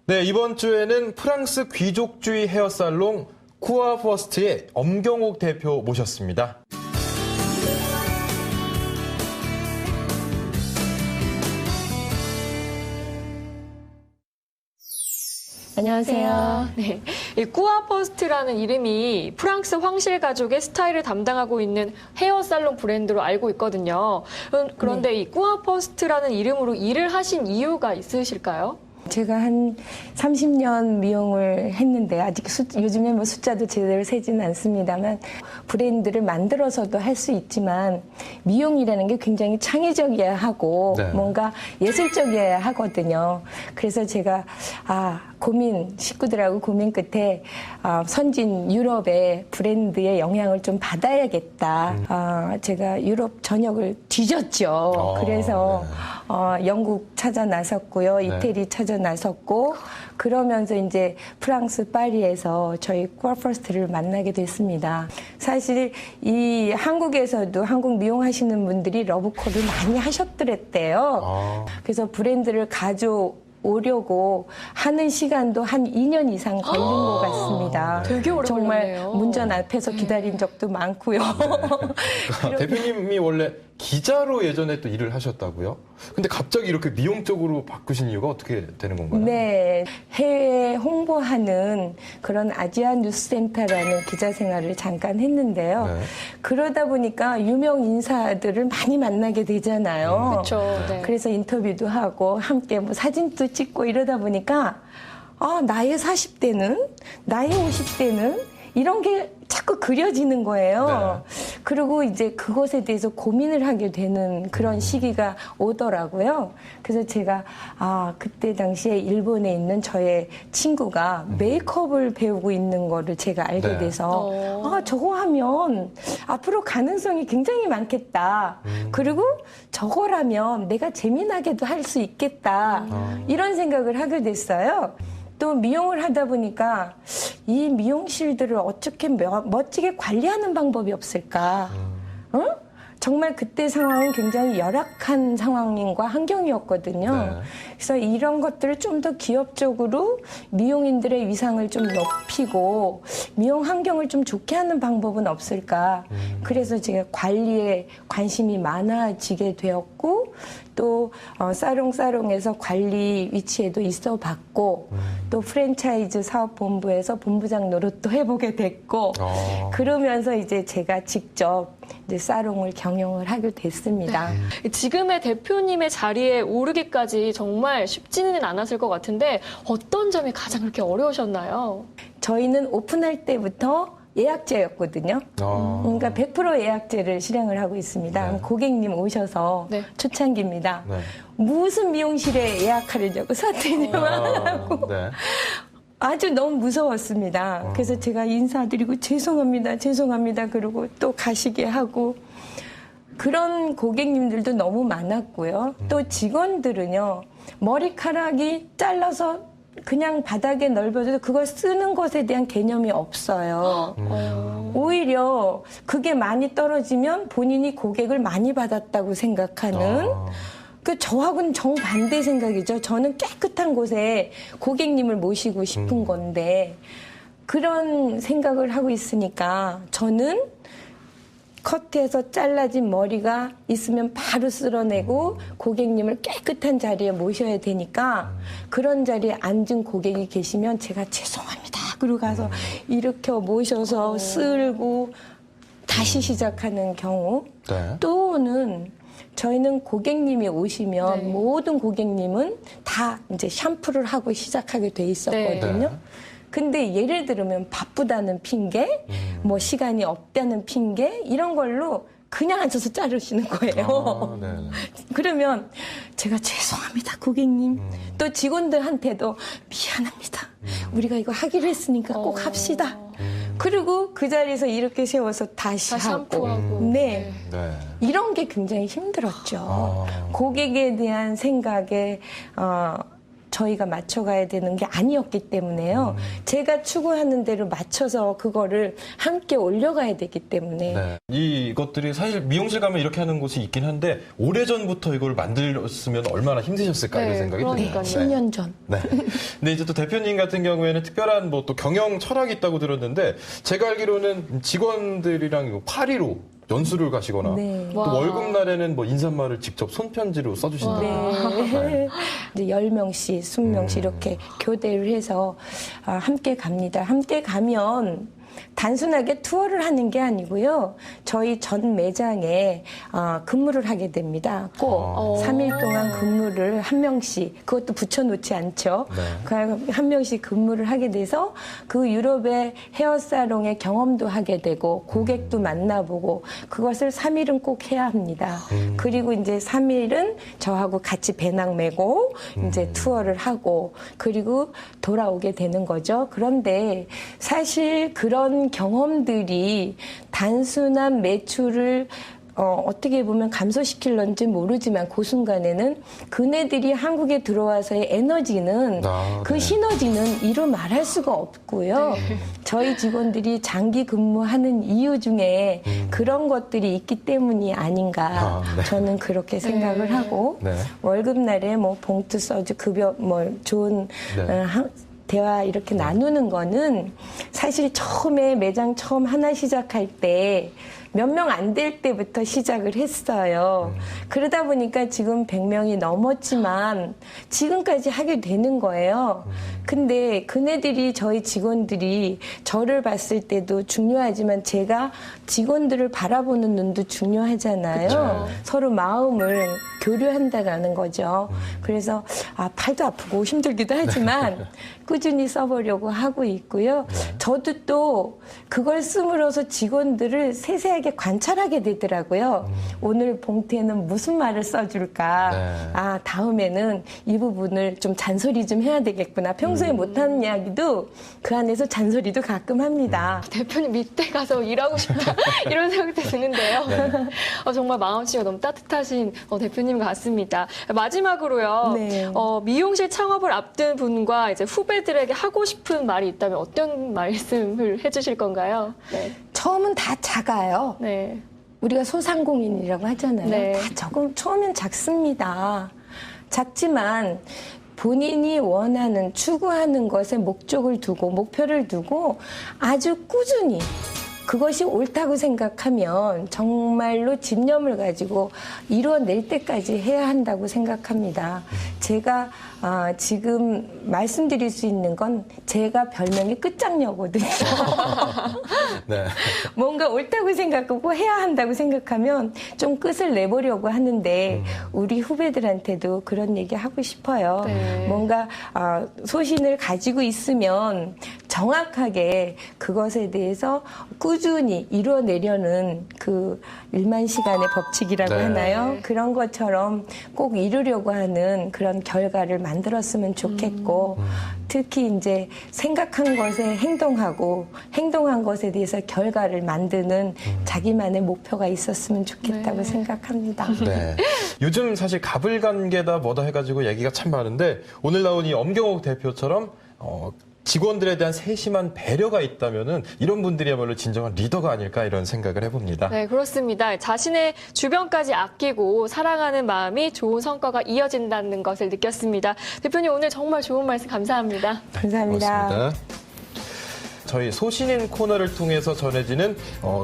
네, 이번 주에는 프랑스 귀족주의 헤어살롱 쿠아퍼스트의 엄경옥 대표 모셨습니다. 안녕하세요. 네, 이 쿠아퍼스트라는 이름이 프랑스 황실 가족의 스타일을 담당하고 있는 헤어살롱 브랜드로 알고 있거든요. 그런데 이 쿠아퍼스트라는 이름으로 일을 하신 이유가 있으실까요? 제가 한 30년 미용을 했는데 아직 요즘에 뭐 숫자도 제대로 세지는 않습니다만 브랜드를 만들어서도 할 수 있지만 미용이라는 게 굉장히 창의적이어야 하고 뭔가 예술적이어야 하거든요. 그래서 제가 식구들하고 고민 끝에 선진 유럽의 브랜드의 영향을 좀 받아야겠다. 제가 유럽 전역을 뒤졌죠. 그래서 영국 찾아 나섰고요. 이태리 찾아 나섰고 그러면서 이제 프랑스 파리에서 저희 쿠아퍼스트를 만나게 됐습니다. 사실 이 한국에서도 한국 미용하시는 분들이 러브콜을 많이 하셨더랬대요. 그래서 브랜드를 오려고 하는 시간도 한 2년 이상 걸린 것 같습니다. 되게 오래 정말 걸렸네요. 문전 앞에서 기다린 적도 많고요. 대표님이 원래 기자로 예전에 또 일을 하셨다고요? 근데 갑자기 이렇게 미용 쪽으로 바꾸신 이유가 어떻게 되는 건가요? 네, 해외 홍보하는 그런 아시아 뉴스센터라는 기자 생활을 잠깐 했는데요. 그러다 보니까 유명 인사들을 많이 만나게 되잖아요. 그렇죠. 네. 그래서 인터뷰도 하고 함께 뭐 사진도 찍고 이러다 보니까 나의 40대는 나의 50대는 이런 게 자꾸 그려지는 거예요. 그리고 이제 그것에 대해서 고민을 하게 되는 그런 시기가 오더라고요. 그래서 제가 그때 당시에 일본에 있는 저의 친구가 메이크업을 배우고 있는 거를 제가 알게 돼서 저거 하면 앞으로 가능성이 굉장히 많겠다. 그리고 저거라면 내가 재미나게도 할 수 있겠다. 이런 생각을 하게 됐어요. 또 미용을 하다 보니까 이 미용실들을 어떻게 멋지게 관리하는 방법이 없을까? 정말 그때 상황은 굉장히 열악한 상황과 환경이었거든요. 그래서 이런 것들을 좀 더 기업적으로 미용인들의 위상을 좀 높이고 미용 환경을 좀 좋게 하는 방법은 없을까? 그래서 제가 관리에 관심이 많아지게 되었고 또 사롱에서 관리 위치에도 있어 봤고 또 프랜차이즈 사업본부에서 본부장 노릇도 해보게 됐고 그러면서 이제 제가 직접 이제 사롱을 경영을 하게 됐습니다. 지금의 대표님의 자리에 오르기까지 정말 쉽지는 않았을 것 같은데 어떤 점이 가장 그렇게 어려우셨나요? 저희는 오픈할 때부터 예약제였거든요. 그러니까 100% 예약제를 실행을 하고 있습니다. 고객님 오셔서 초창기입니다. 무슨 미용실에 예약하려고 사퇴만 하고 아주 너무 무서웠습니다. 그래서 제가 인사드리고 죄송합니다 그러고 또 가시게 하고 그런 고객님들도 너무 많았고요. 또 직원들은요. 머리카락이 잘라서 그냥 바닥에 넓어져도 그걸 쓰는 것에 대한 개념이 없어요. 오히려 그게 많이 떨어지면 본인이 고객을 많이 받았다고 생각하는 저하고는 정반대 생각이죠. 저는 깨끗한 곳에 고객님을 모시고 싶은 건데 그런 생각을 하고 있으니까 저는 커트해서 잘라진 머리가 있으면 바로 쓸어내고 고객님을 깨끗한 자리에 모셔야 되니까 그런 자리에 앉은 고객이 계시면 제가 죄송합니다. 그러고 가서 일으켜 모셔서 쓸고 다시 시작하는 경우 또는 저희는 고객님이 오시면 모든 고객님은 다 이제 샴푸를 하고 시작하게 돼 있었거든요. 근데 예를 들면 바쁘다는 핑계, 뭐 시간이 없다는 핑계 이런 걸로 그냥 앉아서 자르시는 거예요. 그러면 제가 죄송합니다, 고객님. 또 직원들한테도 미안합니다. 우리가 이거 하기로 했으니까 꼭 합시다. 그리고 그 자리에서 이렇게 세워서 다시 하고. 이런 게 굉장히 힘들었죠. 고객에 대한 생각에 저희가 맞춰가야 되는 게 아니었기 때문에요. 제가 추구하는 대로 맞춰서 그거를 함께 올려가야 되기 때문에. 네. 이것들이 사실 미용실 가면 이렇게 하는 곳이 있긴 한데 오래전부터 이걸 만들었으면 얼마나 힘드셨을까 이런 생각이 그러니까요. 드네요. 10년 전. 네. 근데 이제 또 대표님 같은 경우에는 특별한 뭐 또 경영 철학이 있다고 들었는데 제가 알기로는 직원들이랑 파리로 연수를 가시거나 네. 또 월급 날에는 뭐 인사말을 직접 손편지로 써주신다고. 네. 이제 10명씩, 20명씩 이렇게 교대를 해서 함께 갑니다. 함께 가면 단순하게 투어를 하는 게 아니고요. 저희 전 매장에 근무를 하게 됩니다. 꼭 3일 동안 근무를 한 명씩, 그것도 붙여놓지 않죠. 네. 한 명씩 근무를 하게 돼서 그 유럽의 헤어사롱의 경험도 하게 되고 고객도 만나보고 그것을 3일은 꼭 해야 합니다. 그리고 이제 3일은 저하고 같이 배낭 메고 이제 투어를 하고 그리고 돌아오게 되는 거죠. 그런데 사실 그런 경험들이 단순한 매출을 어떻게 보면 감소시킬런지 모르지만 그 순간에는 그네들이 한국에 들어와서의 에너지는 그 시너지는 이루 말할 수가 없고요. 저희 직원들이 장기 근무하는 이유 중에 그런 것들이 있기 때문이 아닌가 저는 그렇게 생각을 하고 월급날에 뭐 봉투 써주 급여 뭐 좋은 대화 이렇게 나누는 거는 사실 처음에 매장 처음 하나 시작할 때 몇 명 안 될 때부터 시작을 했어요. 그러다 보니까 지금 100명이 넘었지만 지금까지 하게 되는 거예요. 근데 그네들이 저희 직원들이 저를 봤을 때도 중요하지만 제가 직원들을 바라보는 눈도 중요하잖아요. 그쵸. 서로 마음을 교류한다라는 거죠. 그래서 팔도 아프고 힘들기도 하지만 꾸준히 써보려고 하고 있고요. 저도 또 그걸 씀으로써 직원들을 세세하게 관찰하게 되더라고요. 오늘 봉투에는 무슨 말을 써줄까. 다음에는 이 부분을 좀 잔소리 좀 해야 되겠구나. 평소에 못하는 이야기도 그 안에서 잔소리도 가끔 합니다. 대표님 밑에 가서 일하고 싶다 이런 생각도 드는데요. 정말 마음씨가 너무 따뜻하신 대표님 같습니다. 마지막으로요. 미용실 창업을 앞둔 분과 이제 후배들에게 하고 싶은 말이 있다면 어떤 말씀을 해주실 건가요? 처음은 다 작아요. 우리가 소상공인이라고 하잖아요. 다 처음엔 작습니다. 작지만 본인이 원하는, 추구하는 것에 목적을 두고, 목표를 두고 아주 꾸준히 그것이 옳다고 생각하면 정말로 집념을 가지고 이루어낼 때까지 해야 한다고 생각합니다. 제가 지금 말씀드릴 수 있는 건 제가 별명이 끝장녀거든요. 뭔가 옳다고 생각하고 해야 한다고 생각하면 좀 끝을 내보려고 하는데 우리 후배들한테도 그런 얘기 하고 싶어요. 뭔가 소신을 가지고 있으면 정확하게 그것에 대해서 꾸준히 이루어내려는 그 1만 시간의 법칙이라고 하나요? 그런 것처럼 꼭 이루려고 하는 그런 결과를 만들었으면 좋겠고 특히 이제 생각한 것에 행동하고 행동한 것에 대해서 결과를 만드는 자기만의 목표가 있었으면 좋겠다고 생각합니다. 요즘 사실 가불관계다 뭐다 해가지고 얘기가 참 많은데 오늘 나온 이 엄경옥 대표처럼 직원들에 대한 세심한 배려가 있다면은 이런 분들이야말로 진정한 리더가 아닐까 이런 생각을 해봅니다. 네, 그렇습니다. 자신의 주변까지 아끼고 사랑하는 마음이 좋은 성과가 이어진다는 것을 느꼈습니다. 대표님 오늘 정말 좋은 말씀 감사합니다. 감사합니다. 고맙습니다. 저희 소신인 코너를 통해서 전해지는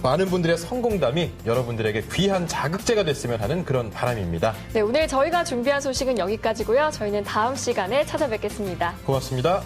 많은 분들의 성공담이 여러분들에게 귀한 자극제가 됐으면 하는 그런 바람입니다. 네, 오늘 저희가 준비한 소식은 여기까지고요. 저희는 다음 시간에 찾아뵙겠습니다. 고맙습니다.